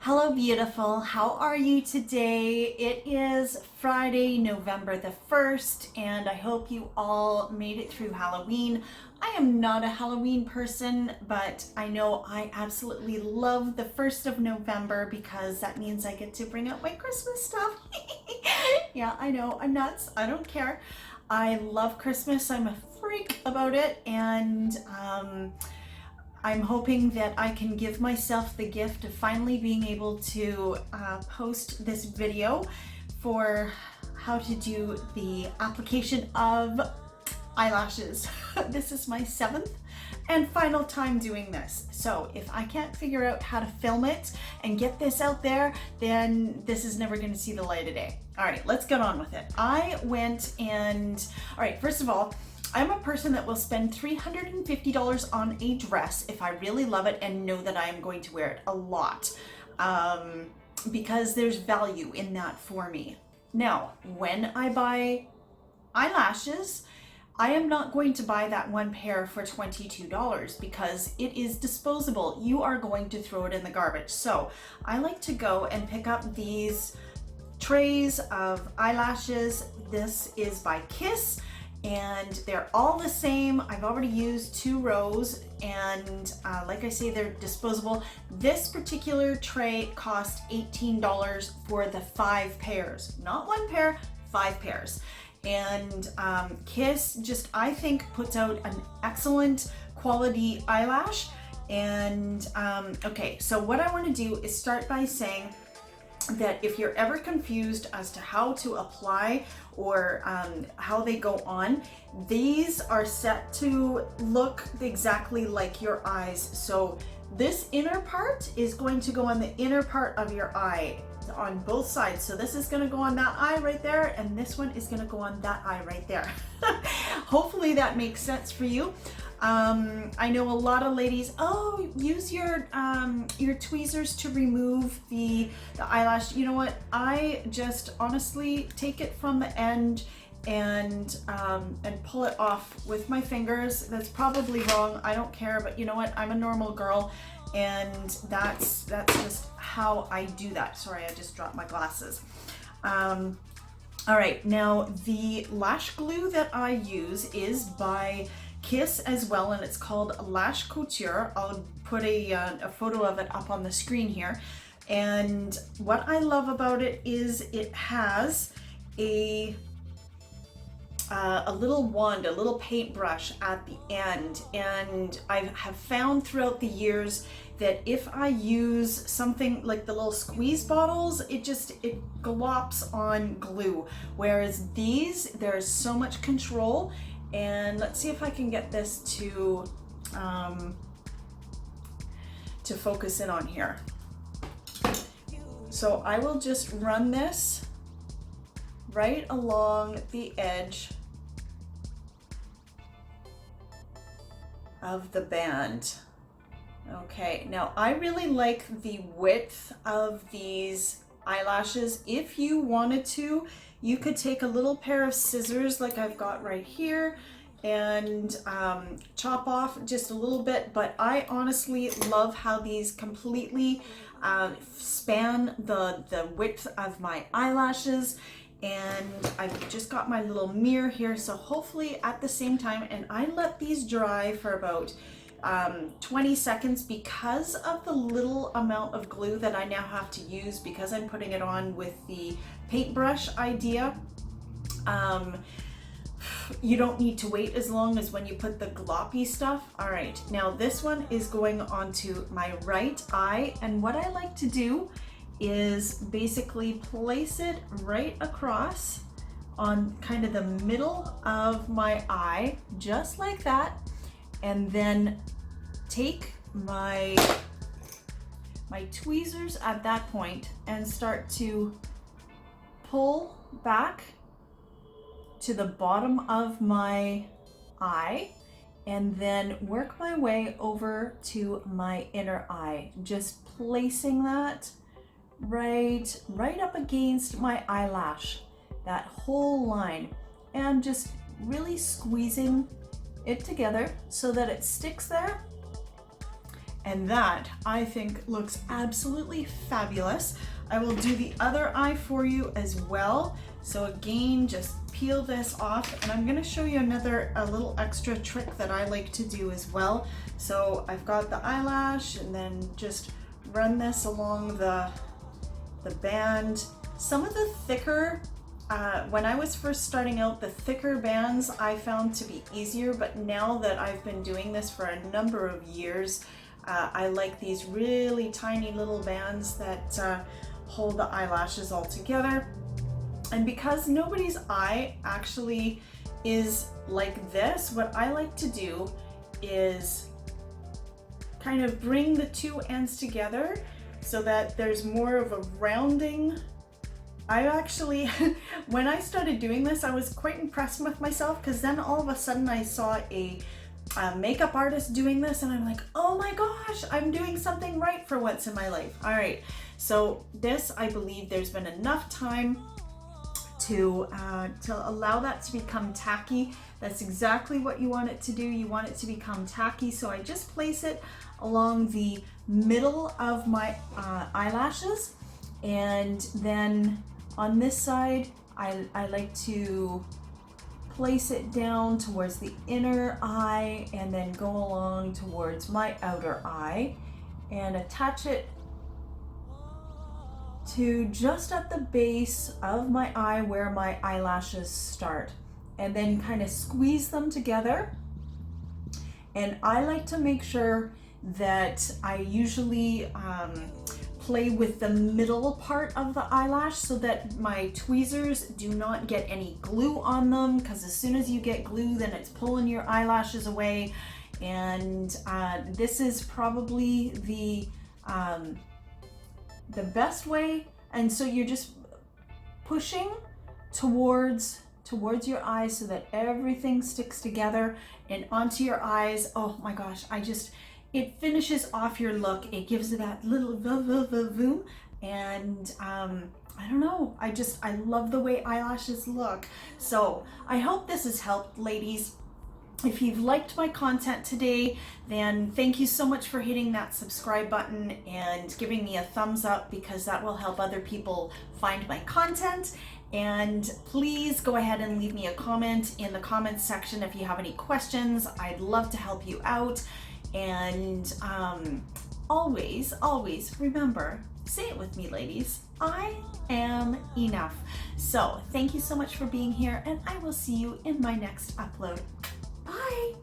Hello beautiful, how are you today? It is Friday, November the 1st, and I hope you all made it through Halloween. I am not a Halloween person, but I know I absolutely love the 1st of November because that means I get to bring out my Christmas stuff. Yeah, I know, I'm nuts, I don't care. I love Christmas, I'm a freak about it, and I'm hoping that I can give myself the gift of finally being able to post this video for how to do the application of eyelashes. This is my 7th and final time doing this. So if I can't figure out how to film it and get this out there, then this is never going to see the light of day. All right, let's get on with it. I went and, all right, first of all, I'm a person that will spend $350 on a dress if I really love it and know that I am going to wear it a lot, because there's value in that for me. Now, when I buy eyelashes, I am not going to buy that one pair for $22 because it is disposable. You are going to throw it in the garbage. So I like to go and pick up these trays of eyelashes. This is by Kiss, and they're all the same. I've already used 2 rows, and like I say, they're disposable. This particular tray cost $18 for the 5 pairs, not 1 pair, 5 pairs. And Kiss just, I think, puts out an excellent quality eyelash. And okay, so what I want to do is start by saying that if you're ever confused as to how to apply or how they go on, these are set to look exactly like your eyes. So this inner part is going to go on the inner part of your eye on both sides. So this is going to go on that eye right there, and this one is going to go on that eye right there. Hopefully that makes sense for you. I know a lot of ladies, oh, use your tweezers to remove the eyelash. You know what? I just honestly take it from the end and pull it off with my fingers. That's probably wrong. I don't care, but you know what? I'm a normal girl, and that's just how I do that. Sorry, I just dropped my glasses. All right, now the lash glue that I use is by Kiss as well, and it's called Lash Couture. I'll put a photo of it up on the screen here. And what I love about it is it has a little wand, a little paintbrush at the end. And I have found throughout the years that if I use something like the little squeeze bottles, it glops on glue. Whereas these, there's so much control. And let's see if I can get this to focus in on here. So I will just run this right along the edge of the band. Okay, now I really like the width of these eyelashes. If you wanted to, you could take a little pair of scissors like I've got right here and chop off just a little bit, but I honestly love how these completely span the width of my eyelashes. And I've just got my little mirror here, so hopefully at the same time, and I let these dry for about 20 seconds because of the little amount of glue that I now have to use because I'm putting it on with the paintbrush idea. You don't need to wait as long as when you put the gloppy stuff. All right, now this one is going onto my right eye, and what I like to do is basically place it right across on kind of the middle of my eye, just like that, and then take my tweezers at that point and start to pull back to the bottom of my eye, and then work my way over to my inner eye, just placing that right up against my eyelash, that whole line, and just really squeezing it together so that it sticks there. And that, I think, looks absolutely fabulous. I will do the other eye for you as well. So again, just peel this off, and I'm gonna show you a little extra trick that I like to do as well. So I've got the eyelash, and then just run this along the band. Some of the thicker, when I was first starting out, the thicker bands I found to be easier, but now that I've been doing this for a number of years, I like these really tiny little bands that hold the eyelashes all together. And because nobody's eye actually is like this, what I like to do is kind of bring the two ends together so that there's more of a rounding. I actually, when I started doing this, I was quite impressed with myself, because then all of a sudden I saw a makeup artist doing this, and I'm like, oh my gosh, I'm doing something right for once in my life. All right, so this, I believe there's been enough time to allow that to become tacky. That's exactly what you want it to do. You want it to become tacky. So I just place it along the middle of my eyelashes, and then on this side, I like to place it down towards the inner eye and then go along towards my outer eye and attach it to just at the base of my eye where my eyelashes start, and then kind of squeeze them together. And I like to make sure that I usually play with the middle part of the eyelash so that my tweezers do not get any glue on them, because as soon as you get glue, then it's pulling your eyelashes away. And this is probably the best way. And so you're just pushing towards your eyes so that everything sticks together and onto your eyes. Oh my gosh, it finishes off your look. It gives it that little voom, and I don't know, I love the way eyelashes look. So I hope this has helped, ladies. If you've liked my content today, then thank you so much for hitting that subscribe button and giving me a thumbs up, because that will help other people find my content. And please go ahead and leave me a comment in the comments section if you have any questions. I'd love to help you out. And always, always remember, say it with me, ladies, I am enough. So thank you so much for being here, and I will see you in my next upload. Bye.